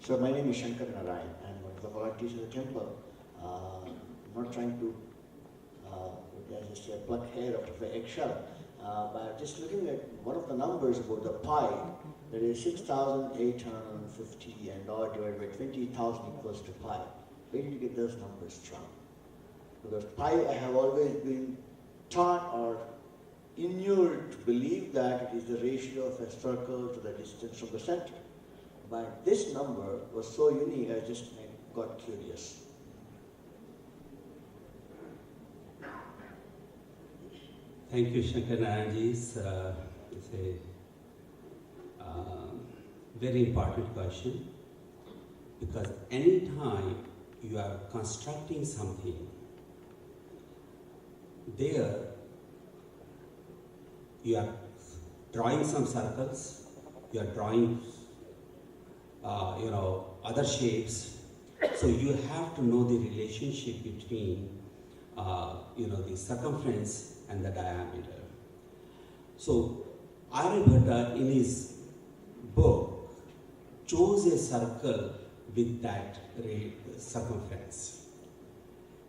So my name is Shankar Narayan. I'm one of the volunteers of the temple. I'm not trying to, as I say, pluck hair out of the eggshell, but just looking at one of the numbers about the pi, that is 6,850 and odd divided by 20,000 equals to pi. Where did you get those numbers from? Because pi, I have always been taught or inured to believe that it is the ratio of a circle to the distance from the center. But this number was so unique, I just got curious. Thank you, Shankar Narayanji. It's a very important question, because any time you are constructing something, there you are drawing some circles, you are drawing other shapes. So you have to know the relationship between the circumference and the diameter. So Aryabhatta in his book chose a circle with that circumference.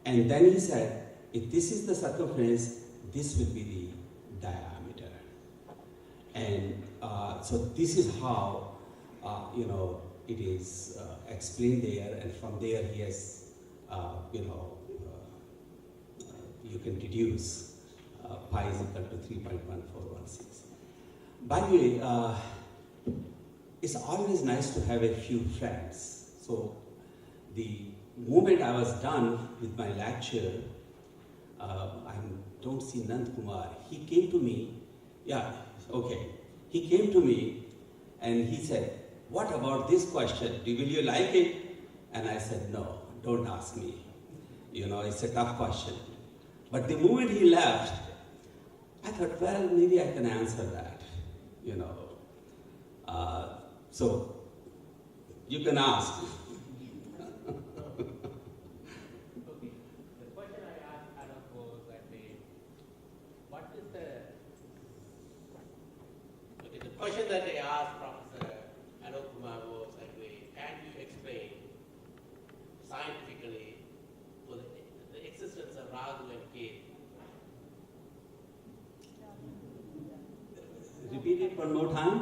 And then he said, if this is the circumference, this will be the diameter. And so this is how it is explained there, and from there he has, you can deduce pi is equal to 3.1416. By the way, it's always nice to have a few friends. So the moment I was done with my lecture, I don't see Nand Kumar. He came to me, he came to me and he said, what about this question? Will you like it? And I said, no, don't ask me. It's a tough question. But the moment he left, I thought, well, maybe I can answer that, So you can ask. Okay. The question I asked Alok was the question that I asked Professor Alok Kumar was can you explain scientifically for the existence of Rahu and Ketu? Repeat it one more time.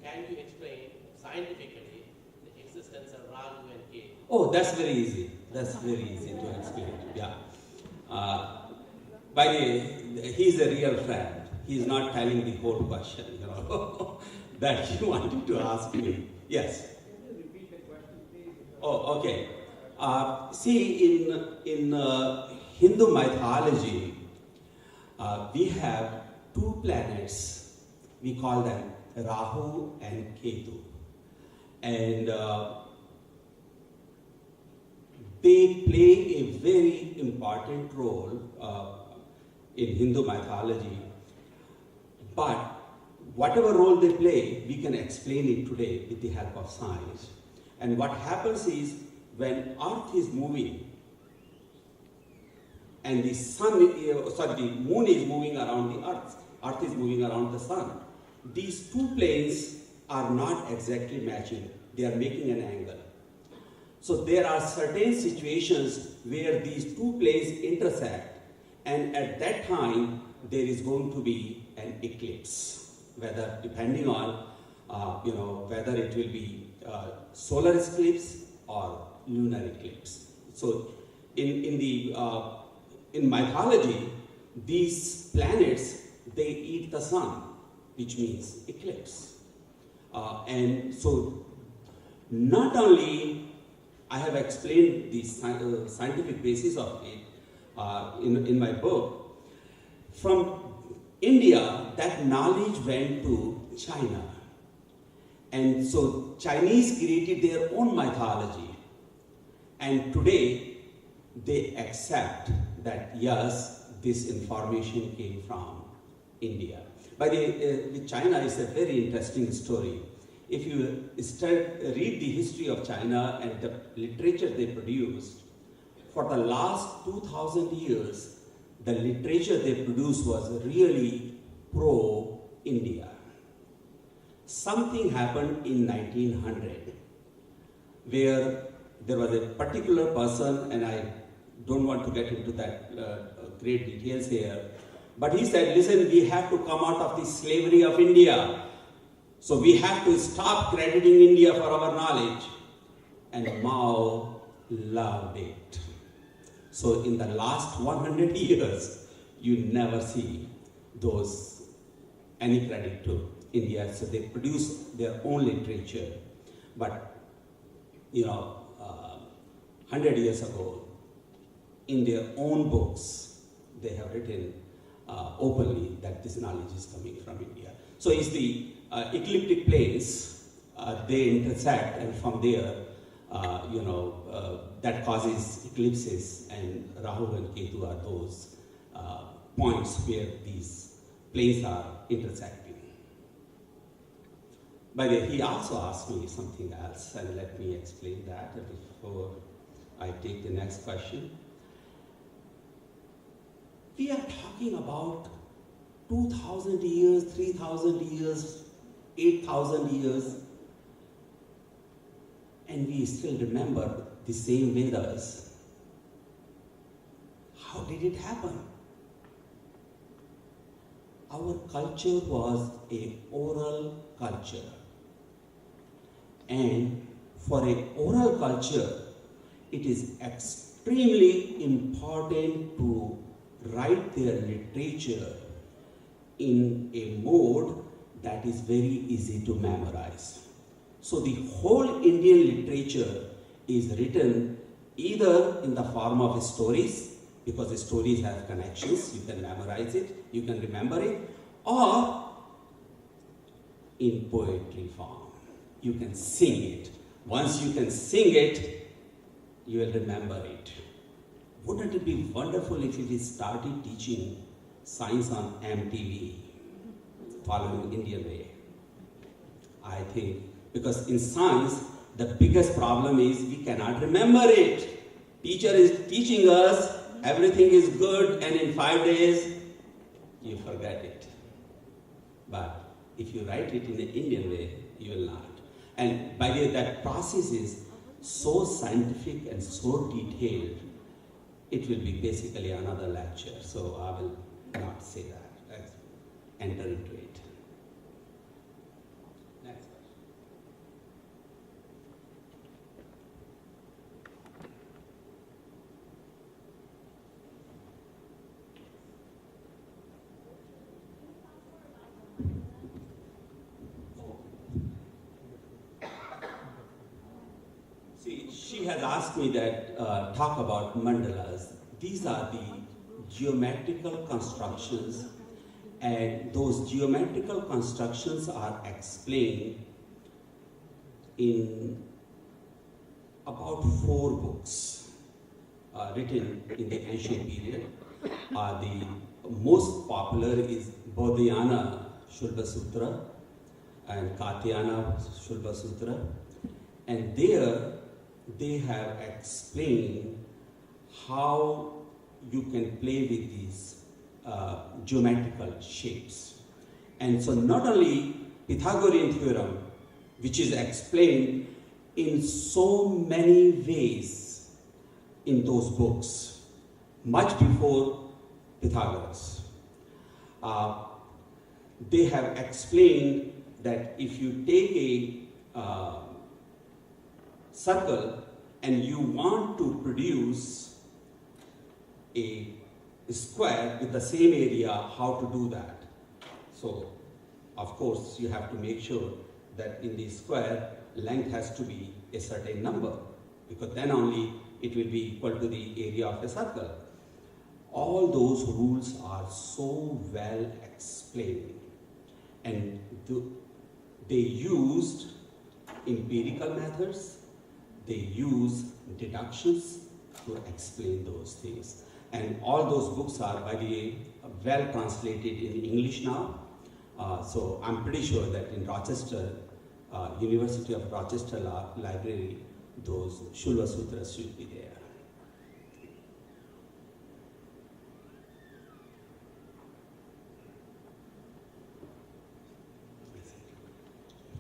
Can you explain scientifically the existence of Rahu and Ketu? Oh, that's very easy. That's very easy to explain. Yeah. By the way, he's a real friend. He's not telling the whole question, that you wanted to ask me. Yes. Can you repeat the question, please? Oh, okay. See, in Hindu mythology, we have two planets. We call them Rahu and Ketu. And they play a very important role in Hindu mythology. But whatever role they play, we can explain it today with the help of science. And what happens is, when Earth is moving and the moon is moving around the Earth is moving around the sun, these two planes are not exactly matching. They are making an angle. So there are certain situations where these two planes intersect, and at that time there is going to be an eclipse, whether depending on whether it will be solar eclipse or lunar eclipse. So in mythology, these planets, they eat the sun, which means eclipse. And so not only I have explained the scientific basis of it in my book, from India, that knowledge went to China. And so Chinese created their own mythology. And today, they accept that, yes, this information came from India. By the way, with China, it's a very interesting story. If you read the history of China and the literature they produced, for the last 2,000 years, the literature they produced was really pro-India. Something happened in 1900. where there was a particular person, and I don't want to get into that great details here, but he said, listen, we have to come out of the slavery of India. So we have to stop crediting India for our knowledge. And Mao loved it. So in the last 100 years, you never see any credit to India. So they produce their own literature. But, 100 years ago, in their own books, they have written openly that this knowledge is coming from India. So it's the ecliptic planes, they intersect, and from there, that causes eclipses, and Rahu and Ketu are those points where these planes are intersecting. By the way, he also asked me something else, and let me explain that before I take the next question. We are talking about 2,000 years, 3,000 years, 8,000 years, and we still remember the same Vedas. How did it happen? Our culture was an oral culture. And for an oral culture, it is extremely important to write their literature in a mode that is very easy to memorize. So the whole Indian literature is written either in the form of stories, because the stories have connections, you can memorize it, you can remember it, or in poetry form. You can sing it. Once you can sing it, you will remember it. Wouldn't it be wonderful if we started teaching science on MTV, following Indian way? I think, because in science, the biggest problem is we cannot remember it. Teacher is teaching us, everything is good, and in 5 days, you forget it. But if you write it in the Indian way, you will not. And by the way, that process is so scientific and so detailed, it will be basically another lecture. So I will not say that. Let's enter into it. Next question. See, she has asked me that talk about mandalas. These are the geometrical constructions, and those geometrical constructions are explained in about 4 books written in the ancient period. The most popular is Bodhyana Shulba Sutra and Katyayana Shulba Sutra, and there they have explained how you can play with these geometrical shapes. And so not only Pythagorean theorem, which is explained in so many ways in those books, much before Pythagoras. They have explained that if you take a circle and you want to produce a square with the same area, how to do that? So, of course, you have to make sure that in the square, length has to be a certain number, because then only it will be equal to the area of a circle. All those rules are so well explained, and they used empirical methods, they use deductions to explain those things. And all those books are, by the way, well translated in English now. So I'm pretty sure that in Rochester, University of Rochester Library, those Shulva Sutras should be there.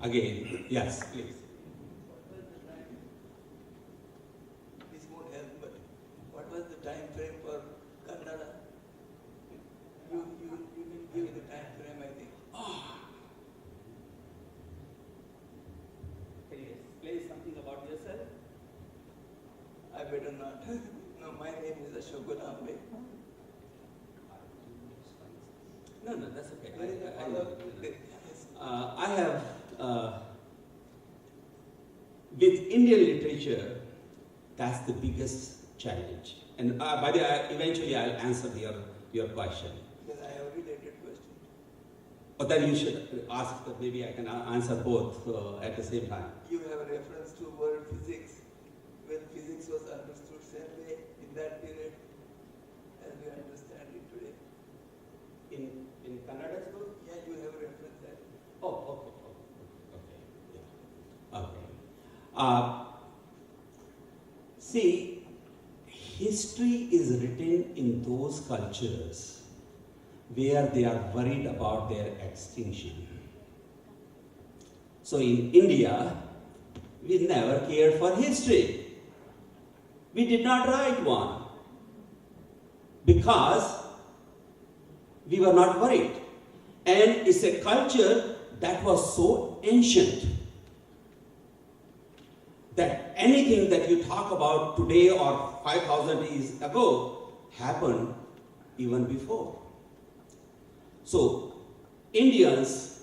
Again, yes, please. I better not. No, my name is Ashokunambe. No, that's okay. There is a follow-up. Yes. I have, with Indian literature, that's the biggest challenge. And by the way, eventually I'll answer your question. Because I have a related question. But then you should ask, maybe I can answer both at the same time. You have a reference to world physics, when physics was understood same way in that period as we understand it today. In Kannada's book? Yeah, you have a reference there. Oh, okay. Yeah. Okay. See, history is written in those cultures where they are worried about their extinction. So in India, we never cared for history. We did not write one because we were not worried. And it's a culture that was so ancient that anything that you talk about today or 5,000 years ago happened even before. So, Indians,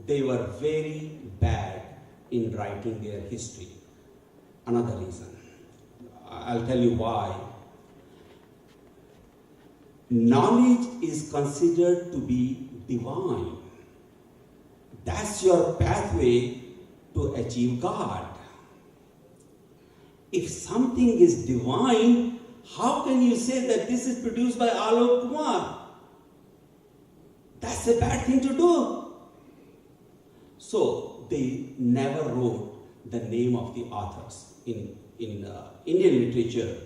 they were very bad in writing their history. Another reason. I'll tell you why. Knowledge is considered to be divine. That's your pathway to achieve God. If something is divine, how can you say that this is produced by Alok Kumar? That's a bad thing to do. So they never wrote the name of the authors. In Indian literature,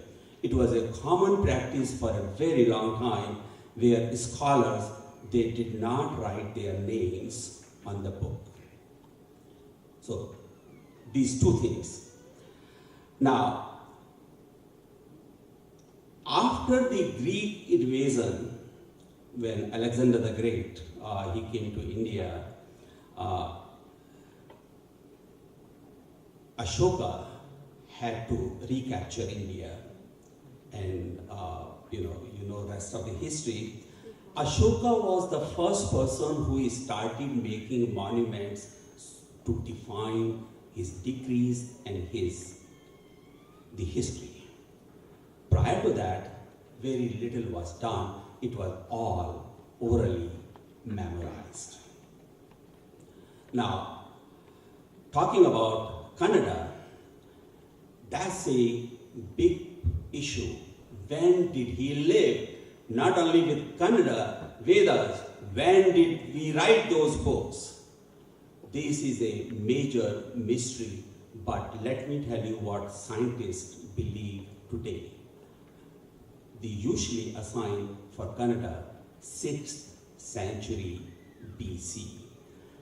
it was a common practice for a very long time where scholars, they did not write their names on the book. So these two things. Now, after the Greek invasion, when Alexander the Great, he came to India, Ashoka had to recapture India. And you know rest of the history. Ashoka was the first person who started making monuments to define his decrees and the history. Prior to that, very little was done. It was all orally memorized. Now, talking about Kannada, that's a big issue. When did he live? Not only with Kannada, Vedas, when did we write those books? This is a major mystery, but let me tell you what scientists believe today. They usually assign for Kannada 6th century BC.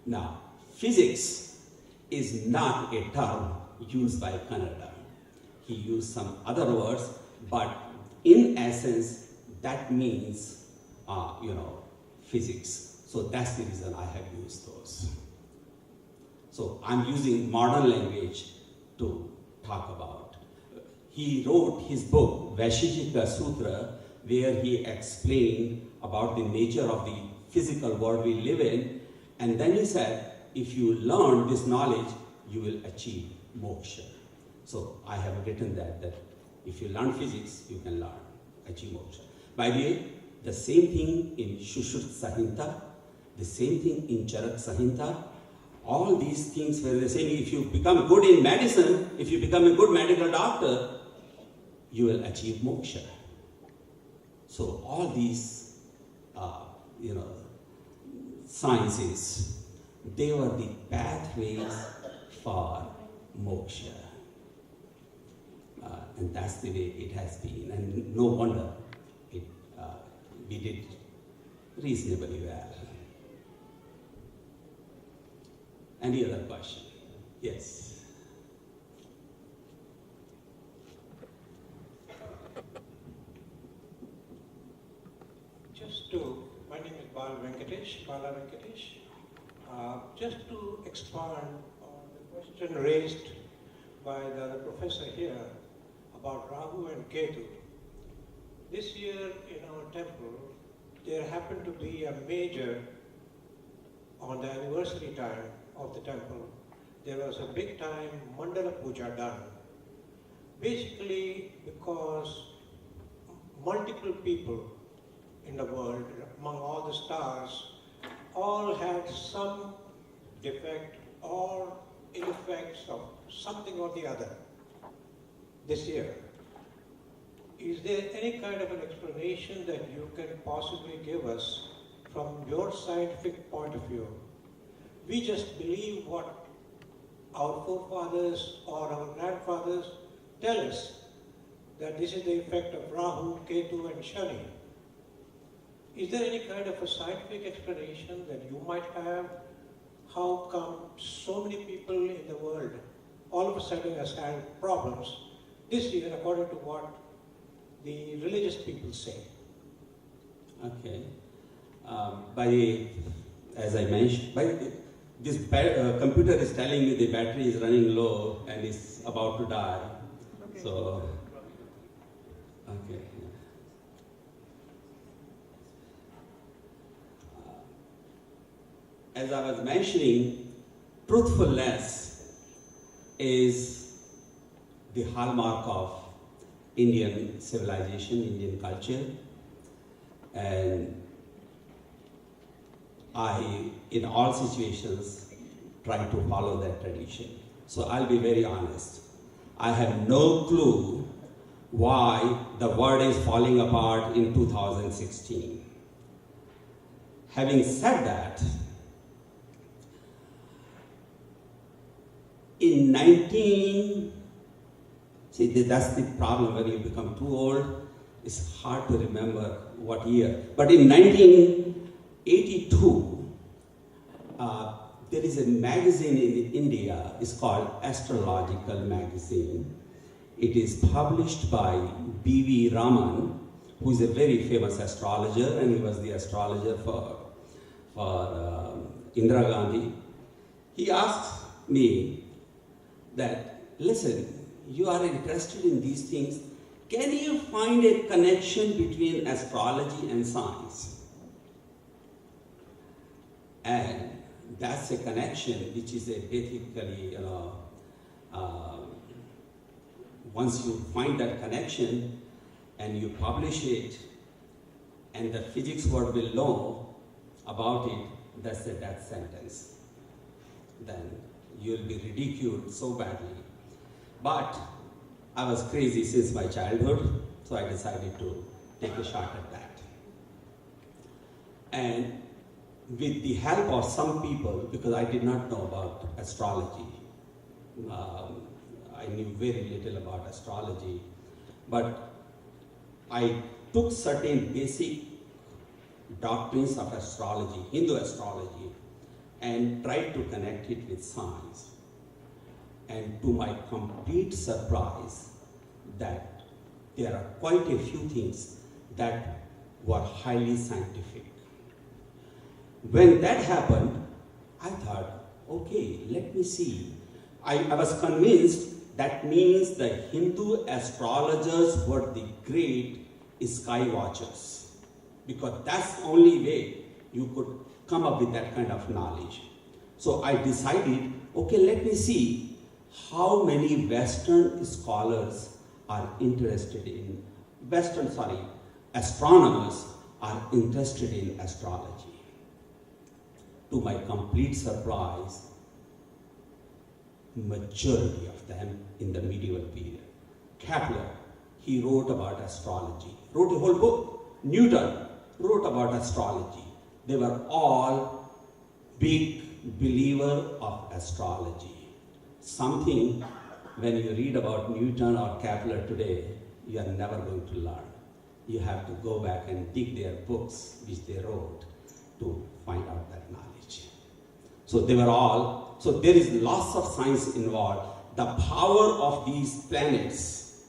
Now, physics is not a term used by Kannada. He used some other words, but in essence, that means, physics. So that's the reason I have used those. So I'm using modern language to talk about. He wrote his book, Vaisheshika Sutra, where he explained about the nature of the physical world we live in, and then he said, if you learn this knowledge, you will achieve moksha. So I have written that if you learn physics, you can achieve moksha. By the way, the same thing in Shushruta Sahinta, the same thing in Charak Sahinta, all these things were the same. If you become good in medicine, if you become a good medical doctor, you will achieve moksha. So all these, sciences, they were the pathways for moksha. And that's the way it has been. And no wonder we did reasonably well. Any other question? Yes. My name is Bala Venkatesh. Just to expand on the question raised by the professor here about Rahu and Ketu. This year in our temple, there happened to be a major, on the anniversary time of the temple, there was a big time Mandala Puja done. Basically because multiple people in the world, among all the stars, all had some defect or ill effects of something or the other this year. Is there any kind of an explanation that you can possibly give us from your scientific point of view? We just believe what our forefathers or our grandfathers tell us, that this is the effect of Rahu, Ketu and Shani. Is there any kind of a scientific explanation that you might have? How come so many people in the world all of a sudden has had problems this year according to what the religious people say? Okay. As I mentioned, this computer is telling me the battery is running low and is about to die. Okay. So, okay. As I was mentioning, truthfulness is the hallmark of Indian civilization, Indian culture, and I, in all situations, try to follow that tradition. So I'll be very honest. I have no clue why the world is falling apart in 2016. Having said that, in that's the problem when you become too old. It's hard to remember what year. But in 1982, there is a magazine in India. It's called Astrological Magazine. It is published by B.V. Raman, who is a very famous astrologer, and he was the astrologer for Indira Gandhi. He asked me that, listen, you are interested in these things. Can you find a connection between astrology and science? And that's a connection which is basically, once you find that connection and you publish it, and the physics world will know about it, that's a death sentence. Then you'll be ridiculed so badly. But I was crazy since my childhood, so I decided to take a shot at that. And with the help of some people, because I did not know about astrology, I knew very little about astrology, but I took certain basic doctrines of astrology, Hindu astrology, and tried to connect it with science. And to my complete surprise, that there are quite a few things that were highly scientific. When that happened, I thought, okay, let me see. I was convinced that means the Hindu astrologers were the great sky watchers, because that's the only way you could come up with that kind of knowledge. So I decided, okay, let me see how many Western scholars are interested in, astronomers are interested in astrology. To my complete surprise, majority of them in the medieval period. Kepler, he wrote about astrology, wrote a whole book. Newton wrote about astrology. They were all big believers of astrology. Something, when you read about Newton or Kepler today, you are never going to learn. You have to go back and dig their books which they wrote to find out that knowledge. So they were all, so there is lots of science involved. The power of these planets,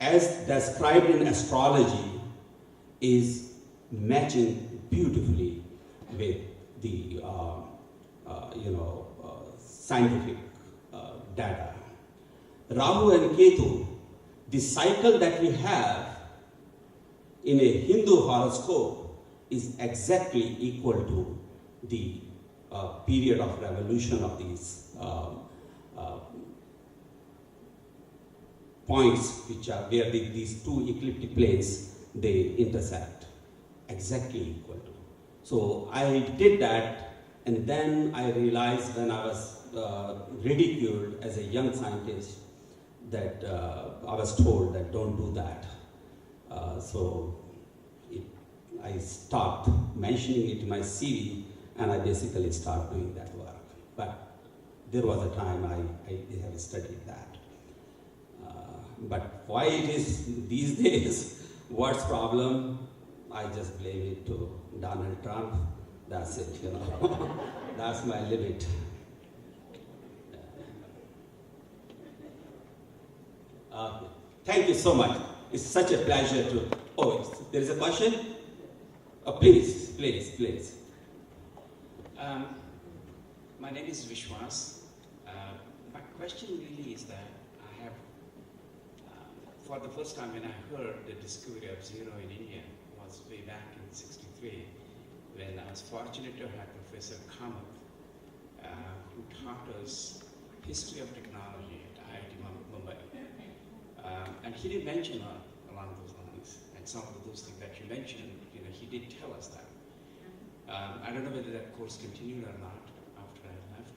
as described in astrology, is matching beautifully with the scientific data. Rahu and Ketu, the cycle that we have in a Hindu horoscope is exactly equal to the period of revolution of these points, which are where these two ecliptic planes they intersect, exactly equal to. So I did that, and then I realized when I was ridiculed as a young scientist that I was told that don't do that. I stopped mentioning it in my CV, and I basically started doing that work. But there was a time I have studied that. But why it is these days, what's problem? I just blame it to Donald Trump. That's it, you know. That's my limit. Thank you so much. It's such a pleasure to. Oh, there is a question? Please. My name is Vishwas. My question really is that I have, for the first time when I heard the discovery of zero in India was way back in '63, when I was fortunate to have Professor Kamath, who taught us history of technology at IIT Mumbai. And he did mention along those lines, and some of those things that you mentioned, he did tell us that. I don't know whether that course continued or not after I left.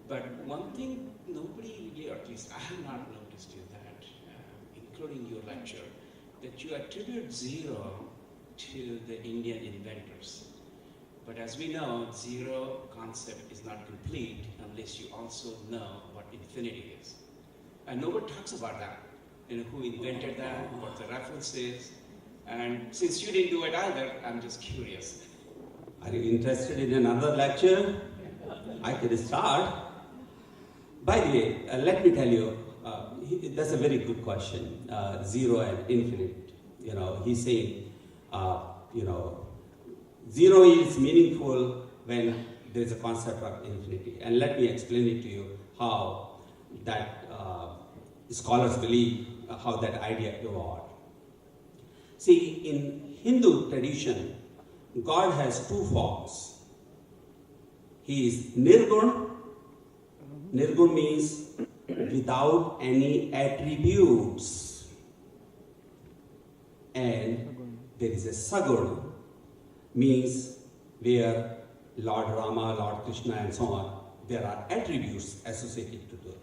But one thing nobody really, or at least I have not noticed is that, including your lecture, that you attribute zero to the Indian inventors. But as we know, zero concept is not complete unless you also know what infinity is. And nobody talks about that. Who invented that, what the reference is. And since you didn't do it either, I'm just curious. Are you interested in another lecture? I can start. By the way, let me tell you, that's a very good question. Zero and infinite. He's saying, zero is meaningful when there is a concept of infinity. And let me explain it to you how that scholars believe how that idea evolved. See, in Hindu tradition, God has two forms. He is Nirgun. Nirgun means without any attributes. And there is a Sagun, means where Lord Rama, Lord Krishna and so on, there are attributes associated to them.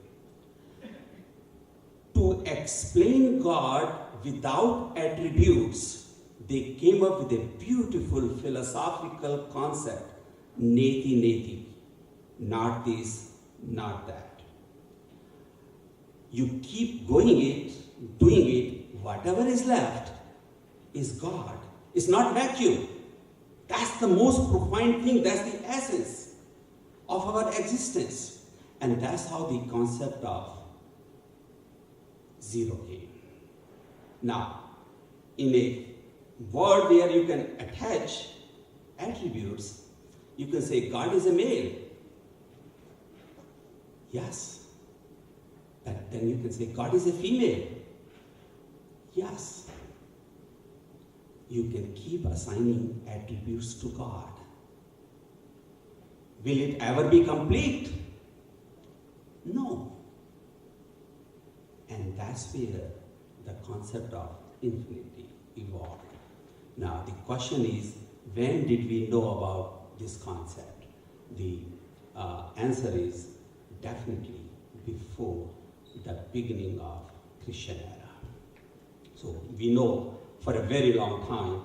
To explain God without attributes, they came up with a beautiful philosophical concept, neti neti, not this, not that. You keep doing it, whatever is left is God. It's not vacuum. That's the most profound thing, that's the essence of our existence. And that's how the concept of zero came. Now, in a word where you can attach attributes, you can say God is a male. Yes. But then you can say God is a female. Yes. You can keep assigning attributes to God. Will it ever be complete? No. And that's where the concept of infinity evolved. Now, the question is, when did we know about this concept? The answer is definitely before the beginning of Christian era. So we know for a very long time,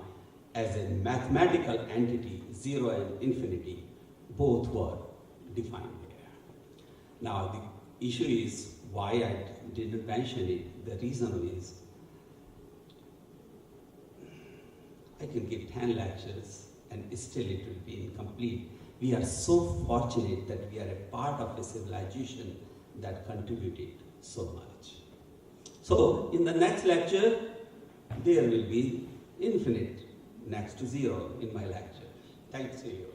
as a mathematical entity, zero and infinity, both were defined there. Now, the issue is why I didn't mention it. The reason is, I can give 10 lectures and still it will be incomplete. We are so fortunate that we are a part of a civilization that contributed so much. So, in the next lecture, there will be infinite next to zero in my lecture. Thanks to you.